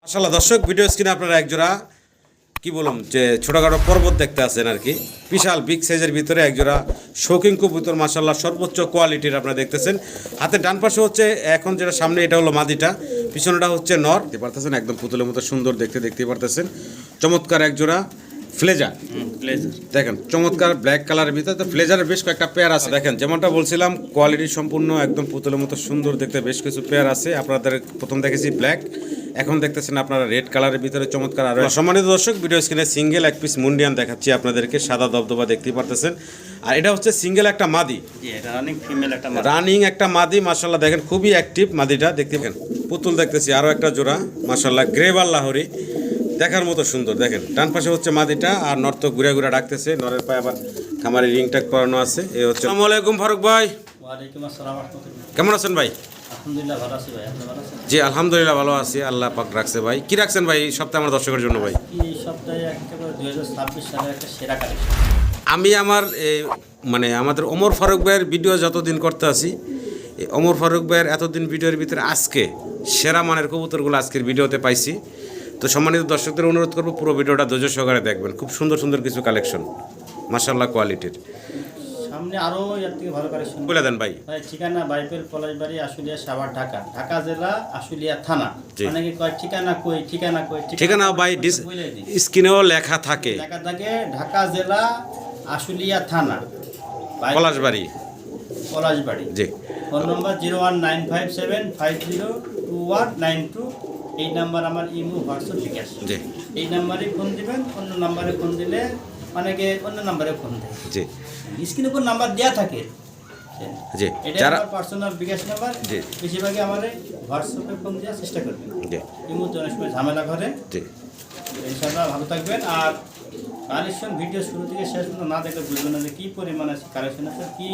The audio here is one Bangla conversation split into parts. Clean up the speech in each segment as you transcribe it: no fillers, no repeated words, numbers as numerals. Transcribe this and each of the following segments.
মাশাআল্লাহ দর্শক ভিডিও স্ক্রিনে আপনারা একজোড়া কি বলুন যে ছোটখাটো পর্বত দেখতে আছেন আর কি বিশাল বিগ সাইজের ভিতরে একজোড়া শৌখিন কবুতর মাশাআল্লাহ সর্বোচ্চ কোয়ালিটির আপনারা দেখতেছেন। হাতে ডান পাশে হচ্ছে এখন যেটা সামনে এটা হলো মাদিটা, পিছনটা হচ্ছে নর। দেখতে পারতেছেন একদম পুতুলের মতো সুন্দর দেখতে পারতেছেন। চমৎকার একজোড়া ফ্লেজার দেখেন, চমৎকার ব্ল্যাক কালারের ভিতরে। তো ফ্লেজারের বেশ কয়েকটা পেয়ার আছে দেখেন, যেমনটা বলছিলাম কোয়ালিটি সম্পূর্ণ একদম পুতুলের মতো সুন্দর দেখতে বেশ কিছু পেয়ার আছে। আপনাদের প্রথম দেখেছি ব্ল্যাক, এখন দেখতেছেন আপনারা রেড কালারের ভিতরে চমৎকার। আরো সম্মানিত দর্শক ভিডিও স্ক্রিনে সিঙ্গেল এক পিস মুন্ডিয়ান দেখাচ্ছি আপনাদেরকে, সাদা দবদবা দেখতে পারতেছেন। আর এটা হচ্ছে সিঙ্গেল একটা মাদি, রানিং একটা মাদি মাশাআল্লাহ দেখেন খুবই অ্যাক্টিভ মাদিটা দেখতে পাচ্ছেন। পুতুল দেখতেছি আরো একটা জোড়া মাশাআল্লাহ গ্রেভার লাহোরি দেখার মতো সুন্দর। দেখেন ডান পাশে হচ্ছে মাদিটা আর নর তো ঘুরে ঘুরে ডাকতেছে, নরের পায়ে আবার খামারে রিং ট্যাগ পরানো আছে। এই হচ্ছে। আসসালামু আলাইকুম ফারুক ভাই। ওয়ালাইকুম আসসালাম ওয়া রাহমাতুল্লাহ। কেমন আছেন ভাই? আলহামদুলিল্লাহ ভালো আছি ভাই, আপনি ভালো আছেন? জি আলহামদুলিল্লাহ ভালো আছি, আল্লাহ পাক রাখছে ভাই। কি রাখছেন ভাই এই সপ্তাহে আমার দর্শকের জন্য ভাই? এই সপ্তাহে একেবারে 2026 সালের একটা সেরা কালেকশন। আমি আমার মানে আমাদের ওমর ফারুক ভাইয়ের ভিডিও যতদিন করতে আছি, এই ওমর ফারুক ভাইয়ের এতদিন ভিডিওর ভিতরে আজকে সেরা মানের কবুতরগুলো আজকের ভিডিওতে পাইছি। তো সম্মানিত দর্শকদের অনুরোধ করবো পুরো ভিডিওটা ধৈর্য সহকারে দেখবেন, খুব সুন্দর সুন্দর কিছু কালেকশন মাশাআল্লাহ কোয়ালিটির। সামনে আরো এর থেকে ভালো কালেকশন বলে দেন ভাই। ভাই ঠিকানা বাইপেল পলাশবাড়ি, আশুলিয়া, সাভার, ঢাকা। ঢাকা জেলা, আশুলিয়া থানা। অনেকে কয় ঠিকানা কই, ঠিকানা ভাই স্ক্রিনেও লেখা থাকে, ঢাকা জেলা, আশুলিয়া থানা, পলাশবাড়ি। জি। ফোন নম্বর 01957502192। এই নাম্বার আমার ইমো, হোয়াটসঅ্যাপ, বিকাশ। জি। এই নাম্বারে ফোন দিবেন, অন্য নাম্বারে ফোন দিলে অনেকে অন্য নাম্বারে ফোন দেয়। জি। স্ক্রিনে কোন নাম্বার দেয়া থাকে। জি। এটা আমার পার্সোনাল বিকাশ নাম্বার। জি। বেশিরভাগই আমারে হোয়াটসঅ্যাপে ফোন দেওয়ার চেষ্টা করবেন। জি। ইমো তো অনেক সময় ঝামেলা করে। জি। ইনশাআল্লাহ ভালো থাকবেন। আর কালেকশন ভিডিও শুরু থেকে শেষ পর্যন্ত না দেখলে বুঝবেন না যে কি পরিমাণে কালেকশন আছে, কি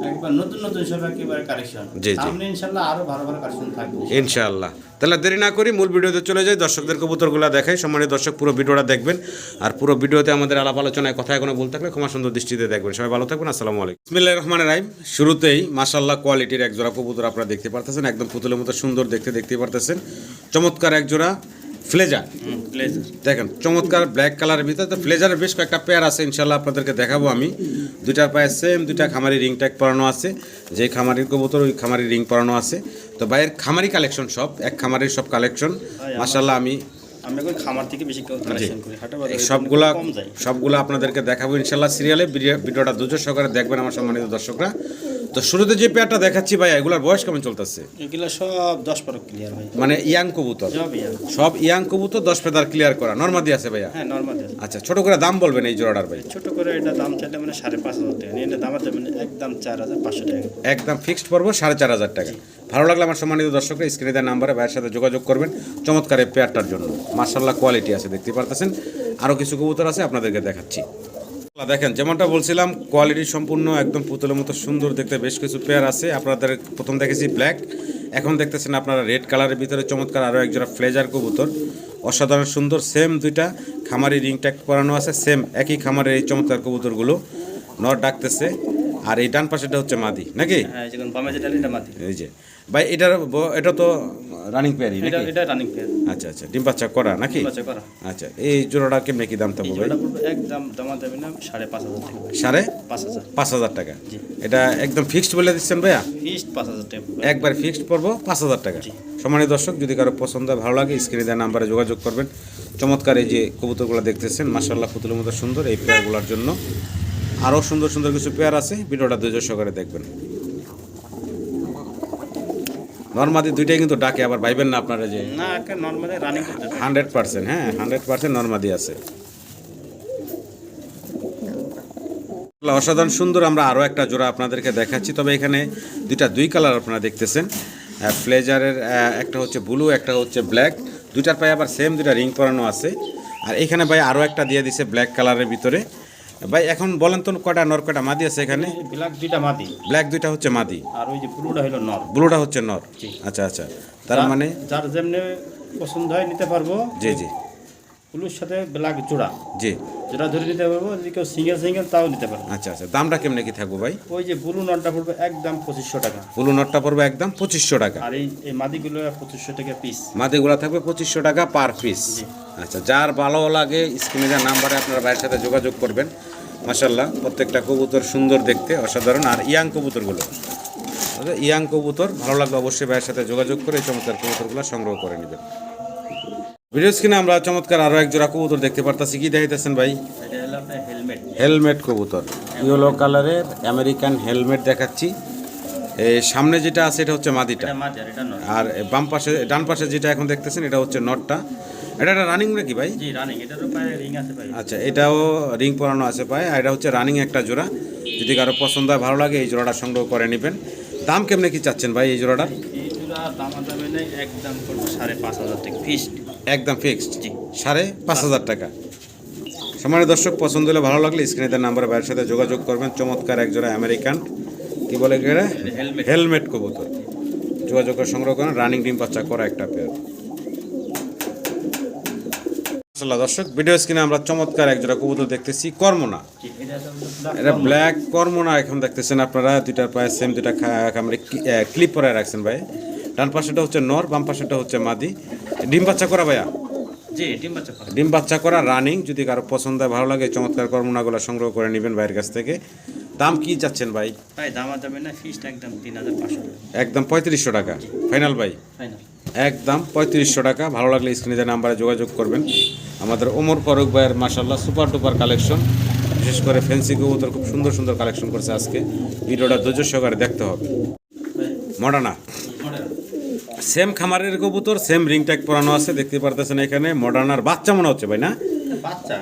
একবার নতুন সব একেবারে কালেকশন। সামনে ইনশাআল্লাহ আরো ভালো কালেকশন থাকবে ইনশাআল্লাহ। তাহলে দেরি না করি মূল ভিডিওতে চলে যাই, দর্শকদের কবুতরগুলো দেখাই। সম্মানিত দর্শক পুরো ভিডিওটা দেখবেন, আর পুরো ভিডিওতে আমাদের আলাপ আলোচনায় কথায় কোনো বলতে থাকলে ক্ষমা সুন্দর দৃষ্টিতে দেখবেন। সবাই ভালো থাকবেন। আসসালামু আলাইকুম। বিসমিল্লাহির রহমানির রহিম। শুরুতেই মাশাআল্লাহ কোয়ালিটির এক জোড়া কবুতর আপনারা দেখতে পারতেছেন, একদম পুতুলের মতো সুন্দর দেখতে পারতেছেন। চমৎকার এক জোড়া ফ্লেজার দেখেন, চমৎকার ব্ল্যাক কালারের ভিতরে। তো ফ্লেজারের বেশ কয়েকটা পেয়ার আছে ইনশাআল্লাহ আপনাদেরকে দেখাবো আমি। দুইটার পায়ে সেম দুইটা খামারি রিং ট্যাগ পরানো আছে, যে খামারির কবুতর ওই খামারি রিং পরানো আছে। তো ভাইয়ের খামারি কালেকশন সব এক খামারির সব কালেকশন মাশাআল্লাহ। আমি খামার থেকে বেশি কালেকশন করি, সবগুলা আপনাদেরকে দেখাবো ইনশাআল্লাহ সিরিয়ালে। ভিডিওটা ধৈর্য সহকারে দেখবেন আমার সম্মানিত দর্শকরা। তো শুরুতে যে পেয়ারটা দেখাচ্ছি ভাই, এগুলার বয়স কেমন চলতেছে? এগুলা সব 10 ক্লিয়ার ভাই, মানে ইয়াং কবুতর, সব ইয়াং কবুতর 10 ফেদার ক্লিয়ার করা। নরমাদি আছে ভাইয়া? হ্যাঁ নরমাদি আছে। আচ্ছা, ছোট করে দাম বলবেন এই জোড়াটার ভাই? ছোট করে এটা দাম চাইলে মানে 5,500 টাকা, এটা দাম আছে মানে একদম 4,500 টাকা, একদম ফিক্সড পড়বো 4,500 টাকা। ভালো লাগলে আমার সম্মানিত দর্শকরা স্ক্রিনে দেওয়া নাম্বারে ভাইয়ের সাথে যোগাযোগ করবেন চমৎকার এই পেয়ারটার জন্য। মাশাআল্লাহ কোয়ালিটি আছে দেখতে পারতেছেন। আরও কিছু কবুতর আছে আপনাদেরকে দেখাচ্ছি। দেখেন যেমনটা বলছিলাম কোয়ালিটি সম্পূর্ণ একদম পুতুলের মতো সুন্দর দেখতে বেশ কিছু পেয়ার আছে। আপনাদের প্রথম দেখেছি ব্ল্যাক, এখন দেখতেছেন আপনারা রেড কালারের ভিতরে চমৎকার আরও এক জোড়া ফ্লেজার কবুতর, অসাধারণ সুন্দর। সেম দুইটা খামারি রিং ট্যাগ পরানো আছে, সেম একই খামারের এই চমৎকার কবুতরগুলো নর ডাকতেছে। আর এই ডান পাশেটা হচ্ছে মাদি নাকি? এই যে ভাই এটা তো রানিং পেয়ারই নাকি? এটা রানিং পেয়ার। আচ্ছা আচ্ছা, ডিম বাচ্চা করা নাকি? আচ্ছা, এই জোড়াটা কেমনে কি দাম থাকবে ভাই? একদম দাম দেবেন না 5,500 টাকা। 5,500 টাকা? এটা একদম ফিক্সড বলে দিচ্ছেন ভাইয়া? ফিক্সড 5,000 টাকা, একবার ফিক্সড পড়বো 5,000 টাকা। সম্মানিত দর্শক যদি কারো পছন্দ ভালো লাগে স্ক্রিনে দেওয়া নাম্বারে যোগাযোগ করবেন। চমৎকার এই যে কবুতরগুলো দেখতেছেন মাশাআল্লাহ পুতুলের মতো সুন্দর, এই পেয়ারগুলোর জন্য আরও সুন্দর সুন্দর কিছু পেয়ার আছে, ভিডিওটা ধৈর্য সহকারে দেখবেন। নরমাদি দুইটাই কিন্তু ডাকে, আবার ভাইবেন না আপনারা যে না নরমাদি রানিং করতে 100%। হ্যাঁ 100% নরমাদি আছে। অসাধারণ সুন্দর। আমরা আরও একটা জোড়া আপনাদেরকে দেখাচ্ছি, তবে এখানে দুই কালার আপনারা দেখতেছেন। ফ্লেজারের একটা হচ্ছে ব্লু, একটা হচ্ছে ব্ল্যাক। দুইটার পায়ে আবার সেম দুইটা রিং পরানো আছে। আর এখানে ভাই আরও একটা দিয়ে দিছে ব্ল্যাক কালারের ভিতরে। ভাই এখন বলেন তো কয়টা নর কয়টা মাদি আছে এখানে? ব্ল্যাক দুইটা মাদি, ব্ল্যাক দুইটা হচ্ছে মাদি, আর ওই যে ব্লুটা হলো নর। ব্লুটা হচ্ছে নর। আচ্ছা আচ্ছা, তার মানে যার যেমনি পছন্দ হয় নিতে পারবো। জি জি। ব্লুর সাথে ব্ল্যাক জোড়া জি। জোড়া ধরে নিতে পারবো, যদি কেউ সিঙ্গেল তাও নিতে পারবো। আচ্ছা আচ্ছা, দামটা কেমনে কি থাকবো ভাই? ওই যে ব্লু নটটা পড়বে একদম 2500 টাকা, ব্লু নটটা পড়বে একদম 2500 টাকা, আর এই মাদিগুলো 2500 টাকা পিস। মাদিগুলা থাকবে 2500 টাকা পার পিস। জি। আচ্ছা, যার ভালো লাগে স্ক্রিনে দেওয়া নাম্বারে আপনার ভাইয়ের সাথে যোগাযোগ করবেন। মাশাল্লাহ প্রত্যেকটা কবুতর সুন্দর দেখতে, অসাধারণ। আর ইয়াং কবুতরগুলো, ইয়াং কবুতর ভালো লাগলে অবশ্যই ভাইয়ের সাথে যোগাযোগ করে এই চমৎকার কবুতরগুলো সংগ্রহ করে নেবেন। ভিডিও স্ক্রিনে আমরা চমৎকার আরও এক জোড়া কবুতর দেখতে পারতাছি। কি দেখাইতেছেন ভাই? এটা হলো আপনার হেলমেট। হেলমেট কবুতর, ইয়েলো কালারের আমেরিকান হেলমেট দেখাচ্ছি। এই সামনে যেটা আছে এটা হচ্ছে মাদিটা, এটা মাদি আর এটা নর। আর বাম পাশে ডান পাশে যেটা এখন দেখতেছেন এটা হচ্ছে নটটা। এটা একটা রানিং নাকি ভাই? জি রানিং, এটারও পায়ে রিং আছে ভাই। আচ্ছা, এটাও রিং পরানো আছে পায়ে, আর এটা হচ্ছে রানিং একটা জোড়া। যদি কারো পছন্দ হয় ভালো লাগে এই জোড়াটা সংগ্রহ করে নেবেন। দাম কেমনে কি চাচ্ছেন ভাই এই জোড়াটার? এই জোড়া দাম দামে নেই, একদম পড়বে 5500 টাকা ফিক্সড। একদম ফিক্সড জি। 5500 টাকা। সম্মানিত দর্শক, পছন্দ হলে ভালো লাগলে স্ক্রিনে দেওয়া নাম্বারে ভাইয়ের সাথে যোগাযোগ করবেন। চমৎকার এক জোড়া আমেরিকান কি বলে গেলে হেলমেট। হেলমেট কবুতর, যোগাযোগ করে সংগ্রহ করেন। রানিং ডিম বাচ্চা করা একটা পেয়ার। মাশাআল্লাহ দর্শক, ভিডিও স্ক্রিনে আমরা চমৎকার এক জোড়া কবুতর দেখতেছি, কর্মনা। জি, এটা হলো এটা ব্ল্যাক কর্মনা এখন দেখতেছেন আপনারা। দুইটার পায়ে সেম দুইটা কামড়ে ক্লিপ পরে রাখছেন ভাই। ডান পাশেটা হচ্ছে নর, বাম পাশেটা হচ্ছে মাদি। ডিম বাচ্চা করা ভাইয়া? জি, ডিম বাচ্চা করে। ডিম বাচ্চা করা রানিং। যদি কারো পছন্দ হয় ভালো লাগে চমৎকার কর্মনাগুলো সংগ্রহ করে নেবেন ভাইয়ের কাছ থেকে। দাম কি চাচ্ছেন ভাই? ভাই দাম দামে না, ফিক্সড একদম 3500 টাকা। একদম 3500 টাকা ফাইনাল ভাই? ফাইনাল একদম 3500 টাকা। ভালো লাগলে স্ক্রিনে দেওয়া নাম্বারে যোগাযোগ করবেন। আমাদের ওমর ফারুক ভাইয়ের মাশাআল্লাহ সুপার টুপার কালেকশন, বিশেষ করে ফ্যান্সি কবুতর খুব সুন্দর সুন্দর কালেকশন করছে আজকে। ভিডিওটা ধৈর্য সহকারে দেখতে হবে। মডার্না সেম খামারের কবুতর, সেম রিং ট্যাগ পরানো আছে, দেখতে পারতেছেন এখানে। মডার্নার বাচ্চা মনে হচ্ছে ভাই না? বাচ্চা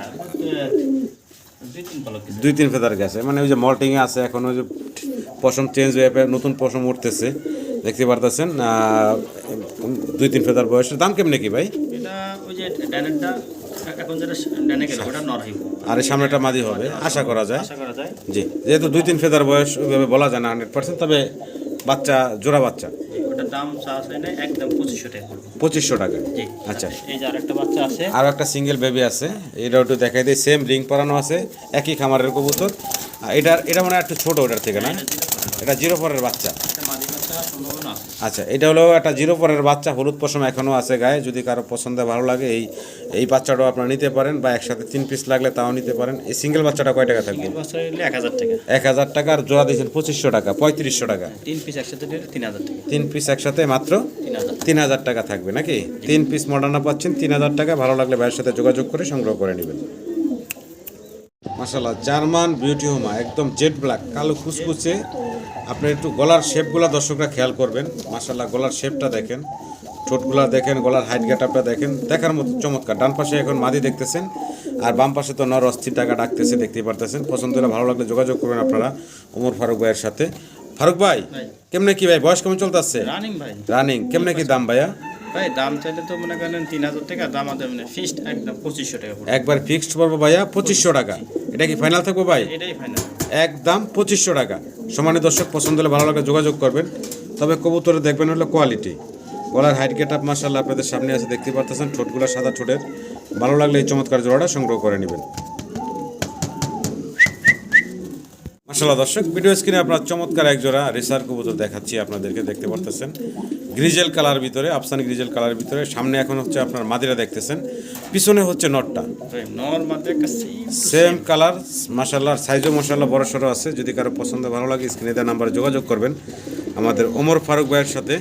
2-3 পালক। 2-3 ফেদার গেছে, মানে ওই যে মল্টিংয়ে আছে এখন, ওই যে পশম চেঞ্জ হয়ে নতুন পশম উঠতেছে, দেখতে পারতেছেন। 2-3 ফেদার বয়সের। দাম কেমনে কি ভাই? এটা ওই যে ডানেরটা এখন যেটা ডানে গেল ওটা নর হইব, আর এই সামনেটা মাদি হবে আশা করা যায়। আশা করা যায়। জি, যেহেতু 2-3 ফেদার বয়স ওইভাবে বলা যায় না 100%, তবে বাচ্চা জোড়া বাচ্চা। ওটার দাম চাষ হয় না, একদম 2500 টাকা পড়বে। 2500 টাকা। জি। আচ্ছা, এই যে আরেকটা বাচ্চা আছে, আর একটা সিঙ্গেল বেবি আছে, এটাও একটু দেখাই দিই। সেম রিং পরানো আছে, একই খামারের কবুতর। আর এটা মানে একটু ছোট ওটার থেকে না? এটা 0 পরের বাচ্চা। একটা মাদি বাচ্চা সম্ভাবনা আছে। আচ্ছা, এটা হলো একটা 0 পরের বাচ্চা, হলুদ পশম এখনও আছে গায়ে। যদি কারো পছন্দ ভালো লাগে এই বাচ্চাটাও আপনারা নিতে পারেন, বা একসাথে 3 পিস লাগলে তাও নিতে পারেন। এই সিঙ্গেল বাচ্চাটা কয় টাকা থাকবে? এই বাচ্চা নিলে 1000 টাকা। 1000 টাকা। আর জোড়া দিয়েছেন 2500 টাকা, 3500 টাকা। 3 পিস একসাথে নিলে 3000 টাকা। 3 পিস একসাথে মাত্র 3000। 3000 টাকা থাকবে নাকি? 3 পিস মডার্না পাচ্ছেন 3000 টাকা। ভালো লাগলে ভাইয়ের সাথে যোগাযোগ করে সংগ্রহ করে নেবেন। মাশাআল্লাহ, জার্মান বিউটি হোমা, একদম জেড ব্ল্যাক, কালো কুচকুচে। আপনি একটু গলার শেপগুলো দর্শকরা খেয়াল করবেন। মাশাআল্লাহ, গলার শেপটা দেখেন, ঠোঁটগুলা দেখেন, গলার হাইট গেটআপটা দেখেন, দেখার মতো চমৎকার। ডান পাশে এখন মাদি দেখতেছেন, আর বাম পাশে তো নর অস্থির টাকা ডাকতেছে, দেখতেই পারতেছেন। পছন্দ হলে ভালো লাগলে যোগাযোগ করবেন আপনারা ওমর ফারুক ভাইয়ের সাথে। ফারুক ভাই, কেমনে কি ভাই বয়স কেমন চলতেছে? রানিং ভাই। রানিং কেমনে কি দাম ভাইয়া? ভাই দাম চাইলে তো মনে করেন 3000 টাকা, দাম মানে ফিক্সড একদম 2500 টাকা পড়বে। একবার ফিক্সড পড়বো ভাইয়া 2500 টাকা। এটা কি ফাইনাল থাকবো ভাই? এটাই ফাইনাল। একদম 2500 টাকা। সমানে দর্শক, পছন্দ হলে ভালো লাগে যোগাযোগ করবেন। তবে কবুতরে দেখবেন হলো কোয়ালিটি। গলার হাইট গেট আপ মাশাআল্লাহ আপনাদের সামনে আছে, দেখতে পারতেছেন। ঠোঁটগুলো সাদা ঠোঁটের। ভালো লাগলে এই চমৎকার জোড়াটা সংগ্রহ করে নেবেন। মাশাআল্লাহ দর্শক, ভিডিও স্ক্রিনে আপনার চমৎকার এক জোড়া রেসার কবুতর দেখাচ্ছি আপনাদেরকে, দেখতে পারতেছেন। গ্রিজেল কালার ভিতরে, আফসানি গ্রিজেল কালার ভিতরে। সামনে এখন হচ্ছে আপনার মাদিরা দেখতেছেন, পিছনে হচ্ছে নটটা। নর মাঝে একটা সেম কালার মাশাআল্লাহ, সাইজও মাশাআল্লাহ বড় সড়ো আছে। যদি কারো পছন্দ ভালো লাগে স্ক্রিনে দেওয়া নাম্বারে যোগাযোগ করবেন আমাদের ওমর ফারুক ভাইয়ের সাথে।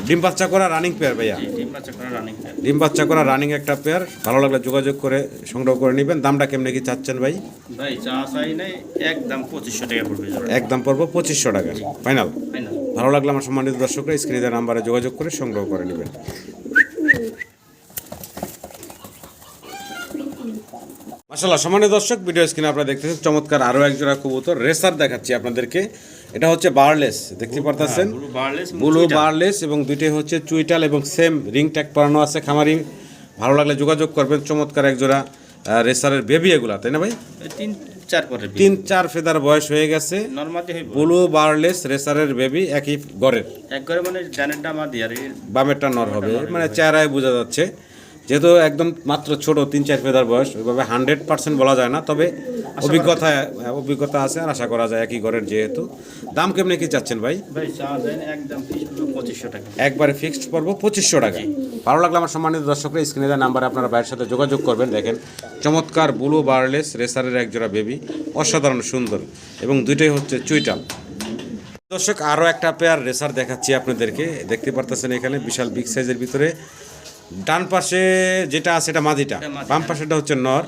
ডিম বাচ্চা করা রানিং পেয়ার ভাইয়া? ডিম বাচ্চা করা রানিং পেয়ার। ডিম বাচ্চা করা রানিং একটা পেয়ার। ভালো লাগলে যোগাযোগ করে সংগ্রহ করে নেবেন। দামটা কেমনে কি চাচ্ছেন ভাই? ভাই চা চাই নাই, একদম 2500 টাকা পড়বে। একদম পড়বো 2500 টাকা ফাইনাল। ফাইনাল। ভালো লাগলে আমার সম্মানিত দর্শকরা স্ক্রিনে দেওয়া নাম্বারে যোগাযোগ করে সংগ্রহ করে নেবেন। মাশাআল্লাহ, সম্মানিত দর্শক, ভিডিও স্ক্রিনে আপনারা দেখতেছেন চমৎকার আরও এক জোড়া কবুতর রেসার দেখাচ্ছি আপনাদেরকে। এটা হচ্ছে বারলেস, দেখতে পারতেছেন। ব্লু বারলেস, এবং দুইটাই হচ্ছে চুইটাল, এবং সেম রিং ট্যাগ পরানো আছে খামারি। ভালো লাগলে যোগাযোগ করবেন। চমৎকার এক জোড়া রেসারের বেবি এগুলা, তাই না ভাই? 3-4 পরে 3-4 ফেদার বয়স হয়ে গেছে। নরমালি হইব। ব্লু বারলেস রেসারের বেবি, একই গড়ের। এক ঘরে মানে ডানেরটা মাদি আর বামেরটা নর হবে, মানে চেহারায় বোঝা যাচ্ছে। যেহেতু একদম মাত্র ছোট 3-4 ফেদার বয়স, ওইভাবে 100% বলা যায় না, তবে অভিজ্ঞতা আছে আর আশা করা যায় একই ঘরের যেহেতু। দাম কেমনে কি চাচ্ছেন ভাই? ভাই চাওয়া যায় না, একদম ফিক্স 2500 টাকা। একবারে ফিক্সড পড়বো 2500 টাকা। ভালো লাগলে আমার সম্মানিত দর্শকরা স্ক্রিনে দেওয়া নাম্বারে আপনারা ভাইয়ের সাথে যোগাযোগ করবেন। দেখেন চমৎকার ব্লু বার্লেস রেসারের একজোড়া বেবি, অসাধারণ সুন্দর এবং দুইটাই হচ্ছে চুইটাল। দর্শক আরও একটা পেয়ার রেসার দেখাচ্ছি আপনাদেরকে, দেখতে পারতেছেন এখানে বিশাল বিগ সাইজের ভিতরে। ডান পাশে যেটা আছে এটা মাদিটা, বাম পাশেটা হচ্ছে নর।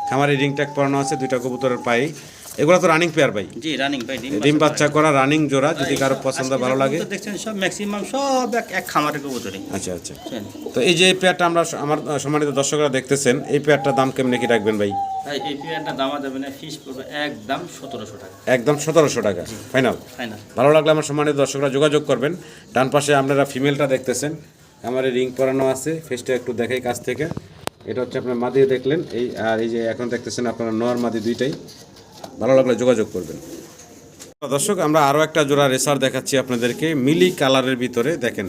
খামারে রিং ট্যাগ পরানো আছে, দুইটা কবুতরের পায়ে। এগুলো তো রানিং পেয়ার ভাই? জি রানিং ভাই, ডিম বাচ্চা করা রানিং জোড়া। যদি কারো পছন্দ ভালো লাগে, দেখছেন সব ম্যাক্সিমাম সব এক খামারের কবুতরই। আচ্ছা আচ্ছা। তো এই যে পেয়ারটা আমরা আমার সম্মানিত দর্শকরা দেখতেছেন, এই পেয়ারটার দাম কেমনে কি রাখবেন ভাই? ভাই এই পেয়ারটা দাম যাবে না, ফিক্স পড়বে একদম 1700 টাকা। একদম 1700 টাকা ফাইনাল। ফাইনাল। ভালো লাগলে আমার সম্মানিত দর্শকরা যোগাযোগ করবেন। ডান পাশে আপনারা ফিমেলটা দেখতেছেন, আমার রিং পরানো আছে, ফেসটা একটু দেখাই কাছ থেকে। এটা হচ্ছে আপনার মাদি দেখলেন, এই আর এই যে এখন দেখতেছেন আপনারা নর মাদি দুইটাই। ভালো লাগলে যোগাযোগ করবেন। দর্শক আমরা আরও একটা জোড়া রেসার দেখাচ্ছি আপনাদেরকে, মিলি কালারের ভিতরে। দেখেন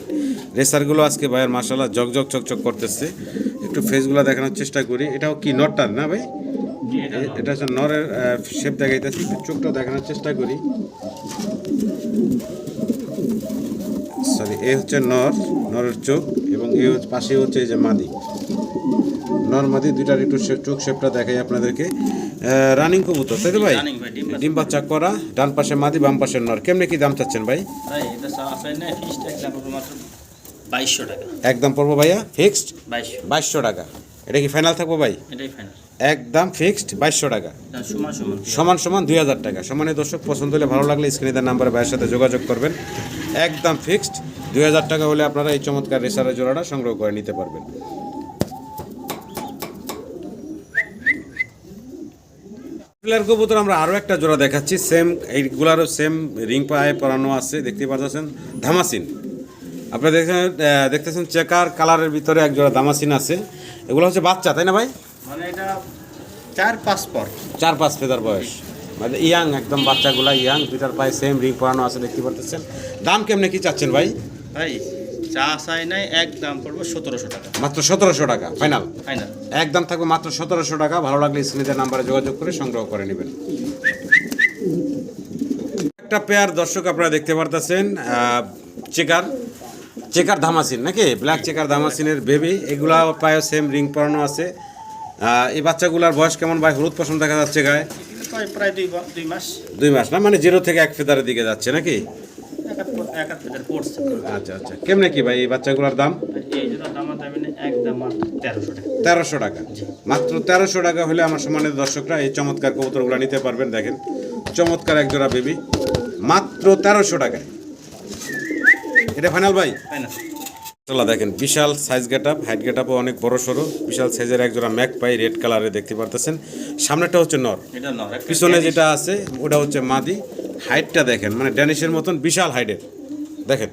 রেসারগুলো আজকে ভাইয়ের মাশাআল্লাহ জগজগ চকচক করতেছে। একটু ফেসগুলো দেখানোর চেষ্টা করি। এটাও কি নরটার না ভাই? এটা হচ্ছে নরের শেপ দেখাইতেছি, একটু চোখটা দেখানোর চেষ্টা করি। সরি, এ হচ্ছে নরের চোখ এবং এ পাশে হচ্ছে এই যে মাদি, নর মাদি দুইটার একটু চোখ শেপটা দেখাই আপনাদেরকে। রানিং কবুতর তাই তো ভাই? ডিম বাচ্চা করা, ডান পাশে মাদি বাম পাশে নর। কেমনে কি দাম চাচ্ছেন ভাই? ভাই এটা সাফাই না, ফিক্সড একদম মাত্র 2200 টাকা। একদম পড়বো ভাইয়া ফিক্সড 2200 টাকা। এটা কি ফাইনাল থাকবো ভাই? এটাই ফাইনাল। একদম ফিক্সড 2200 টাকা, সমান 2000 টাকা। সমানে দর্শক পছন্দ হলে ভালো লাগলে স্ক্রিনের নাম্বারে ভাইয়ের সাথে যোগাযোগ করবেন। একদম ফিক্সড 2000 টাকা হলে আপনারা এই চমৎকার রেসারের জোড়াটা সংগ্রহ করে নিতে পারবেন। কবুতর আমরা আরও একটা জোড়া দেখাচ্ছি, সেম এইগুলারও সেম রিং পায়ে পরানো আছে, দেখতে পাচ্ছেন ধামাসিন। আপনারা দেখতেছেন চেকার কালারের ভিতরে এক জোড়া ধামাসিন আছে। এগুলো হচ্ছে বাচ্চা তাই না ভাই? মানে এটা 4-5 পর, 4-5 ফেদার বয়স, মানে ইয়াং একদম বাচ্চাগুলা ইয়াং। দুইটার পায়ে সেম রিং পরানো আছে, দেখতে পাচ্ছেন। দাম কেমনে কি চাচ্ছেন ভাই? ভাই চা চাই নাই, একদম পড়বো 1700 টাকা। মাত্র 1700 টাকা ফাইনাল। ফাইনাল একদম থাকবে মাত্র 1700 টাকা। ভালো লাগলে স্ক্রিনের নাম্বারে যোগাযোগ করে সংগ্রহ করে নেবেন। একটা পেয়ার দর্শক আপনারা দেখতে পারতেছেন, চেকার ধামাসিন নাকি, ব্ল্যাক চেকার ধামাসিনের বেবি। এগুলা পায়ে সেম রিং পরানো আছে। এই বাচ্চাগুলার বয়স কেমন ভাই? হলুদ পশম দেখা যাচ্ছে গায়ে। প্রায় 2 মাস। 2 মাস না, মানে 0 থেকে 1 ফেদারের দিকে যাচ্ছে নাকি? এক ফেদার পড়ছে। আচ্ছা আচ্ছা। কেমনে কি ভাই এই বাচ্চাগুলোর দাম? এই জোড়া দাম যাবে না, একদম মাত্র 1300 টাকা। 1300 টাকা। মাত্র 1300 টাকা হলে আমার সম্মানিত দর্শকরা এই চমৎকার কবুতরগুলো নিতে পারবেন। দেখেন চমৎকার এক জোড়া বেবি, মাত্র 1300 টাকায়। এটা ফাইনাল ভাই? ফাইনাল। দেখেন বিশাল সাইজ গেটআপ, হাইট গেটআপও অনেক বড় সড়ো, বিশাল সাইজের এক জোড়া ম্যাক পাই রেড কালারে দেখতে পারতেছেন। সামনেটা হচ্ছে নর, পিছনে যেটা আছে ওটা হচ্ছে মাদি। হাইটটা দেখেন, মানে ড্যানিশের মতন বিশাল হাইটের। দেখেন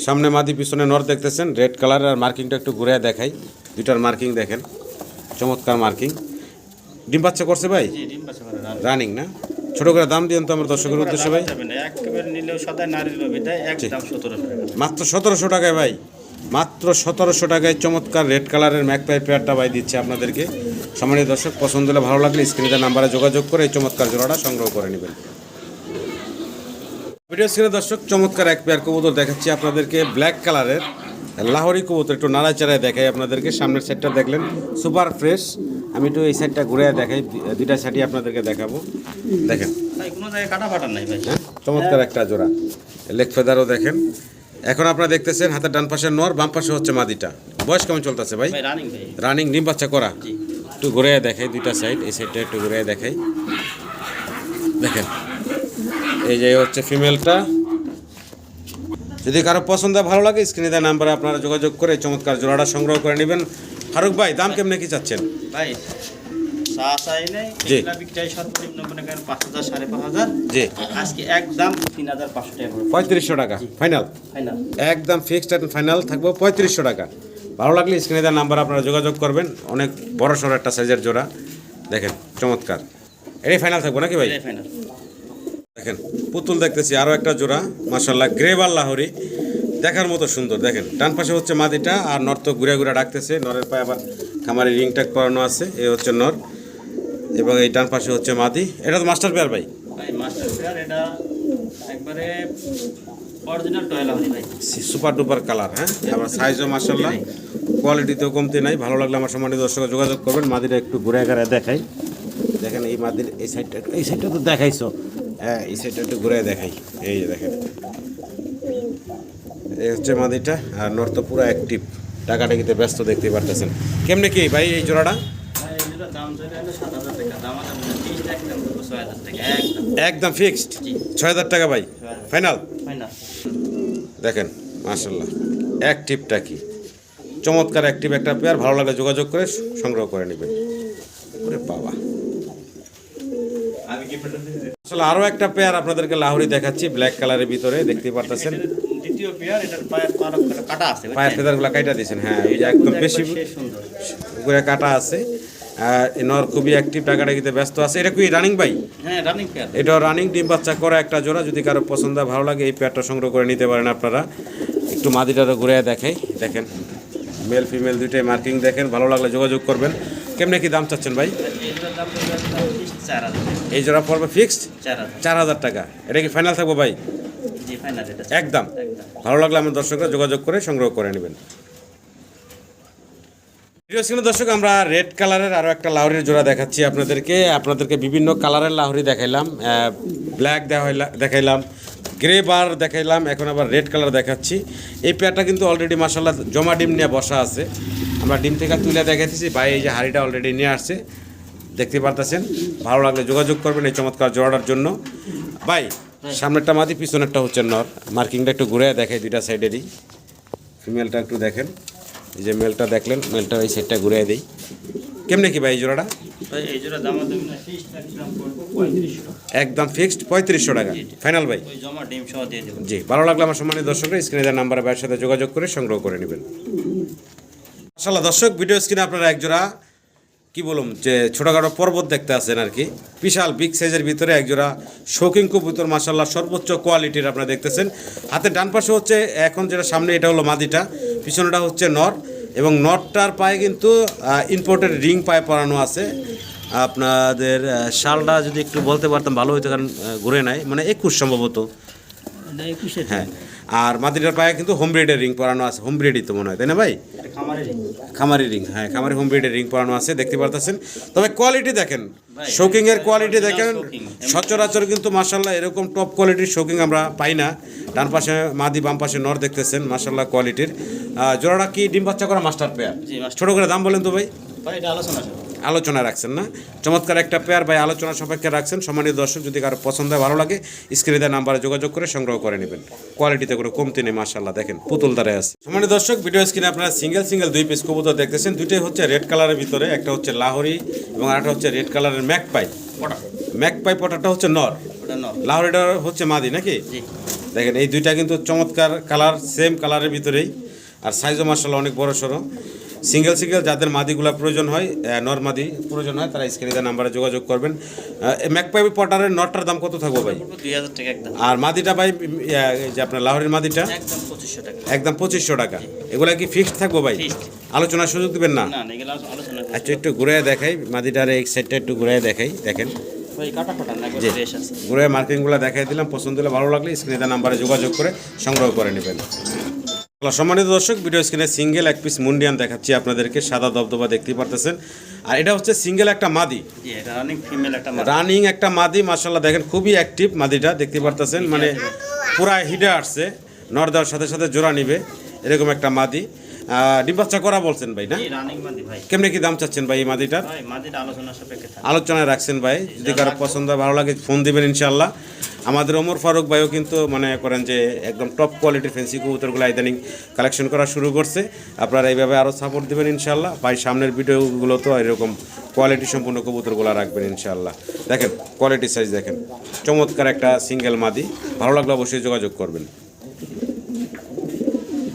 সামনে মাদি পিছনে নর দেখতেছেন, রেড কালার। আর মার্কিংটা একটু ঘুরে দেখাই, দুইটার মার্কিং দেখেন, চমৎকার মার্কিং। ডিম বাচ্চা করছে ভাই? রানিং না? ছোট করে দাম দিন তো আমার দর্শকের উদ্দেশ্যে ভাই। মাত্র 1700 টাকায় ভাই, মাত্র 1700 টাকায় চমৎকার রেড কালারের ম্যাকপাই পেয়ারটা ভাই দিচ্ছে আপনাদেরকে। সম্মানিত দর্শক পছন্দ হলে ভালো লাগলে স্ক্রিনের নাম্বারে যোগাযোগ করে এই চমৎকার জোড়াটা সংগ্রহ করে নেবেন। ভিডিও স্ক্রিনে দর্শক চমৎকার এক পেয়ার কবুতর দেখাচ্ছি আপনাদেরকে, ব্ল্যাক কালারের লাহোরি কবুতর। একটু নাড়াচাড়ায় দেখাই আপনাদেরকে। সামনের সাইডটা দেখলেন সুপার ফ্রেশ। আমি একটু এই সাইডটা ঘুরে দেখাই, দুইটা সাইডই আপনাদেরকে দেখাবো। দেখেন হ্যাঁ, চমৎকার একটা জোড়া, লেগ ফেদারও দেখেন। এখন আপনারা দেখতেছেন হাতের ডান পাশে নর, বাম পাশে হচ্ছে মাদিটা। বয়স কেমন চলতেছে ভাই? রানিং, ডিম বাচ্চা করা। একটু ঘুরে দেখাই দুইটা সাইড, এই সাইডটা একটু ঘুরে দেখাই। দেখেন এই যে হচ্ছে ফিমেলটা। যদি কারো পছন্দ ভালো লাগে স্ক্রিনে দেওয়া নাম্বারে আপনারা যোগাযোগ করে চমৎকার জোড়াটা সংগ্রহ করে নেবেন। ফারুক ভাই দাম কেমনে কি চাচ্ছেন? ভাই জি সর্বনিম্ন মনে করেন 5000 5500। জি আজকে একদম 3500 টাকা। 3500 টাকা ফাইনাল। ফাইনাল একদম ফিক্সড এন্ড ফাইনাল থাকবে 3500 টাকা। ভালো লাগলে স্ক্রিনে দেওয়া নাম্বার আপনারা যোগাযোগ করবেন। অনেক বড় সড়ো একটা সাইজের জোড়া, দেখেন চমৎকার। এটাই ফাইনাল থাকবো নাকি ভাই? ফাইনাল। দেখেন পুতুল দেখতেছি আরও একটা জোড়া, মাশাআল্লাহ গ্রেভার লাহোরি, দেখার মতো সুন্দর। দেখেন ডান পাশে হচ্ছে মাদিটা, আর নর তো ঘুরে ঘুরে ডাকতেছে। নরের পায়ে আবার খামারে রিং ট্যাগ করানো আছে, এই হচ্ছে নর, এবং এই ডান পাশে হচ্ছে মাদি। এটা তো মাস্টার পেয়ার ভাই, ভাই মাস্টার পেয়ার, এটা একবারে অরিজিনাল টয়লাহরি ভাই, সুপার ডুপার কালার। হ্যাঁ, আবার সাইজও মাশাআল্লাহ, কোয়ালিটিতেও কমতি নাই। ভালো লাগলে আমার সম্মানিত দর্শক যোগাযোগ করবেন। মাদিটা একটু ঘুরে ঘুরে দেখাই। দেখেন এই মাদির এই সাইডটা তো দেখাইছো, হ্যাঁ এই সাইডটা একটু ঘুরে দেখাই। এই যে দেখেন, এই হচ্ছে মাদিটা, আর নর তো পুরো অ্যাক্টিভ, টাকাটাকিতে ব্যস্ত, দেখতে পারতেছেন। কেমনে কি ভাই এই জোড়াটা? ভাই এগুলোর দাম চলে হলো 7,000 টাকা, দাম আছে 30 টাকা, দাম 6,000 টাকা একদম। একদম ফিক্সড 6,000 টাকা ভাই, ফাইনাল। ফাইনাল। দেখেন মাশাআল্লাহ, অ্যাক্টিভটা কি চমৎকার অ্যাক্টিভ একটা পেয়ার। ভালো লাগলে যোগাযোগ করে সংগ্রহ করে নেবেন। ওরে বাবা, আসলে আরও একটা পেয়ার আপনাদেরকে লাহোরি দেখাচ্ছি, ব্ল্যাক কালারের ভিতরে, দেখতে পারতেছেন। দ্বিতীয় পেয়ার, এটার পায়ের কাটা আছে, পায়ের ফেদারগুলো কাটা দিয়েছেন, হ্যাঁ এই যে একদম বেশি সুন্দর করে কাটা আছে। আর নর খুবই অ্যাক্টিভ, টাকাটাকিতে ব্যস্ত আছে। এটা কি রানিং ভাই? হ্যাঁ রানিং পেয়ার, এটাও রানিং, ডিম বাচ্চা করা একটা জোড়া। যদি কারো পছন্দ হয়, ভালো লাগে, এই পেয়ারটা সংগ্রহ করে নিতে পারেন আপনারা। একটু মাদিটারও ঘুরে দেখাই। দেখেন মেল ফিমেল দুইটাই মার্কিং, দেখেন। ভালো লাগলে যোগাযোগ করবেন। কেমনে কি দাম চাচ্ছেন ভাই? এগুলোর দাম পড়বে 4,000। এই জোড়া পড়বে ফিক্সড 4,000। 4,000 টাকা। এটা কি ফাইনাল থাকবো ভাই? জি ফাইনাল, এটা একদম। একদম। ভালো লাগলে আমার দর্শকরা যোগাযোগ করে সংগ্রহ করে নেবেন। প্রিয় শ্রোতা দর্শক, আমরা রেড কালারের আরও একটা লাহোরির জোড়া দেখাচ্ছি আপনাদেরকে বিভিন্ন কালারের লাহোরি দেখাইলাম, ব্ল্যাক দেখাইলাম, গ্রে বার দেখাইলাম, এখন আবার রেড কালার দেখাচ্ছি। এই পেয়ারটা কিন্তু অলরেডি মাশাআল্লাহ জমা ডিম নিয়ে বসা আছে। আমরা ডিম থেকে তুলে দেখাইতেছি, ভাই এই যে হাড়িটা অলরেডি নিয়ে আসছে, দেখতে পারতেছেন। ভালো লাগলে যোগাযোগ করবেন এই চমৎকার জোড়াটার জন্য। ভাই সামনেরটা মাদি, পিছনেরটা হচ্ছে নর। মার্কিংটা একটু ঘুরে দেখাই দুইটা সাইডেরই। ফিমেলটা একটু দেখেন, এই যে মেলটা দেখলেন, মেলটা এই সাইডটা ঘুরে দিই। কেমনে কি ভাই এই জোড়াটা? ভাই এই জোড়া দাম আছে 30 টাকা, পড়বে 3500 টাকা। একদম ফিক্সড 3500 টাকা, ফাইনাল ভাই। ওই জমা ডিম সহ দিয়ে দেব। জি, ভালো লাগলে আমার সম্মানিত দর্শকরা স্ক্রিনে দেওয়া নাম্বারে ভাইয়ের সাথে যোগাযোগ করে সংগ্রহ করে নেবেন। মাশাআল্লাহ দর্শক, ভিডিও স্ক্রিনে আপনারা এক জোড়া কি বলুন যে ছোটোখাটো পর্বত দেখতে আছেন আর কি। বিশাল বিগ সাইজের ভিতরে এক জোড়া শৌখিন কবুতর, মাশাআল্লাহ সর্বোচ্চ কোয়ালিটির আপনারা দেখতেছেন। হাতে ডান পাশে হচ্ছে এখন যেটা সামনে, এটা হলো মাদিটা, পিছনেটা হচ্ছে নর, এবং নরটার পায়ে কিন্তু ইম্পোর্টেড রিং পায়ে পরানো আছে। আপনাদের শালটা যদি একটু বলতে পারতাম ভালো হতো, কারণ ঘুরে নাই, মানে 21 সম্ভবত, এটা 21 হ্যাঁ। আর মাদিটার পায়ে কিন্তু হোম ব্রিডের রিং পরানো আছে, হোম ব্রিডই তো মনে হয়, তাই না ভাই? খামারের খামারি রিং, হ্যাঁ খামারি হোম ব্রিডের রিং পরানো আছে, দেখতে পারতেছেন। তবে কোয়ালিটি দেখেন, শৌকিংয়ের কোয়ালিটি দেখেন, সচরাচর কিন্তু মাশাআল্লাহ এরকম টপ কোয়ালিটির শৌকিং আমরা পাই না। ডান পাশে মাদি, বাম পাশে নর দেখতেছেন, মাশাআল্লাহ কোয়ালিটির। জোড়াটা কি ডিম বাচ্চা করা মাস্টার পেয়ার? জি মাস্টার। ছোটো করে দাম বলেন তো ভাই। ভাই এটা আলোচনা আছে, আলোচনা রাখছেন না? চমৎকার একটা পেয়ার ভাই, আলোচনা সাপেক্ষে রাখছেন। সম্মানিত দর্শক, যদি কারো পছন্দ হয়, ভালো লাগে, স্ক্রিনে দেওয়া নাম্বারে যোগাযোগ করে সংগ্রহ করে নেবেন। কোয়ালিটিতে কোনো কমতি নেই, মাশাআল্লাহ দেখেন পুতুল দ্বারাই আছে। সম্মানিত দর্শক, ভিডিও স্ক্রিনে আপনারা সিঙ্গেল দুই পিস কবুতর দেখতেছেন। দুইটাই হচ্ছে রেড কালারের ভিতরে, একটা হচ্ছে লাহোরি এবং আরেকটা হচ্ছে রেড কালারের ম্যাকপাই। ম্যাকপাই পটাটা হচ্ছে নর, ওটা নর, লাহোরিটা হচ্ছে মাদি নাকি? জি। দেখেন এই দুইটা কিন্তু চমৎকার কালার, সেম কালারের ভিতরেই, আর সাইজও মাশাআল্লাহ অনেক বড় সড়ো। সিঙ্গেল যাদের মাদিগুলো প্রয়োজন হয়, নর মাদি প্রয়োজন হয়, তারা স্ক্রিনে দেওয়া নাম্বারে যোগাযোগ করবেন। ম্যাকপাই পটারের নটটার দাম কত থাকবে ভাই? 2000 টাকা একদম। আর মাদিটা ভাই, যে আপনার লাহোরের মাদিটা একদম 2500 টাকা। একদম 2500 টাকা। এগুলা কি ফিক্সড থাকবো ভাই? Fixed। আলোচনার সুযোগ দিবেন না? না এগুলো আলোচনা করব। আচ্ছা একটু ঘুরে দেখাই, মাদিটার এই সাইডটা একটু ঘুরে দেখাই, দেখেন ভাই কাটা ফাটা না, একবার ফ্রেশ আছে। ঘুরে মার্কিংগুলো দেখাই দিলাম। পছন্দ হলে, ভালো লাগলে স্ক্রিনে দেওয়া নাম্বারে যোগাযোগ করে সংগ্রহ করে নেবেন। সম্মানিত দর্শক, ভিডিও স্ক্রিনে সিঙ্গেল এক পিস মুন্ডিয়ান দেখাচ্ছি আপনাদেরকে, সাদা দবদবা দেখতেই পারতেছেন। আর এটা হচ্ছে সিঙ্গেল একটা মাদি, জি এটা রানিং ফিমেল একটা মাদি। রানিং একটা মাদি, মাশাআল্লাহ দেখেন খুবই অ্যাক্টিভ মাদিটা, দেখতে পারতেছেন। মানে পুরা হিডে আসছে, নর দেওয়ার সাথে সাথে জোড়া নিবে, এরকম একটা মাদি। ডিম বাচ্চা করা বলছেন ভাই না? জি রানিং মাদি ভাই। কেমনে কি দাম চাচ্ছেন ভাই এই মাদিটার? ভাই মাদির আলোচনা সাপেক্ষে থাকে। আলোচনায় রাখছেন ভাই, যদি কারো পছন্দ হয়, ভালো লাগে, ফোন দিবেন ইনশাআল্লাহ। আমাদের ওমর ফারুক ভাইও কিন্তু মনে করেন যে একদম টপ কোয়ালিটির ফ্যান্সি কবুতরগুলো ইদানিং কালেকশন করা শুরু করছে। আপনারা এইভাবে আরও সাপোর্ট দেবেন ইনশাআল্লাহ ভাই। সামনের ভিডিওগুলো তো এরকম কোয়ালিটি সম্পূর্ণ কবুতরগুলো রাখবেন ইনশাআল্লাহ। দেখেন কোয়ালিটি সাইজ দেখেন, চমৎকার একটা সিঙ্গেল মাদি। ভালো লাগলে অবশ্যই যোগাযোগ করবেন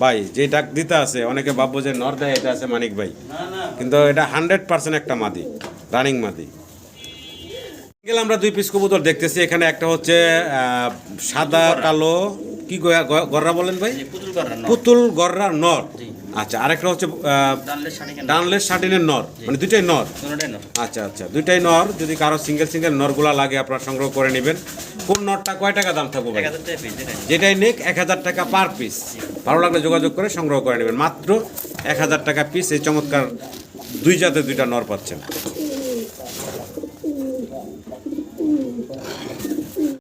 ভাই। যে ডাক দিতে আছে, অনেকে ভাববো যে নর দেয়, এটা আছে মানিক ভাই, না না কিন্তু এটা 100% একটা মাদি, রানিং মাদি। আমরা দুই পিস কবুতর দেখতেছি এখানে। একটা হচ্ছে সাদা কালো কি গররা বলেন ভাই? পুতুল করার পুতুল গররার নর। জি। আচ্ছা, আরেকটা হচ্ছে ডানলে শাড়ি ডানলের শাটিনের নর, মানে দুইটাই নর। কোনোটাই না। আচ্ছা আচ্ছা, দুইটাই নর। যদি কারো সিঙ্গেল নরগুলা লাগে আপনারা সংগ্রহ করে নেবেন। কোন নরটা কয় টাকা দাম থাকবে ভাই? 1000 টাকা পিস যেটাই নেক 1000 টাকা পার পিস। ভালো লাগলে যোগাযোগ করে সংগ্রহ করে নেবেন, মাত্র 1000 টাকা পিস। এই চমৎকার দুই জাতের দুইটা নর পাচ্ছেন।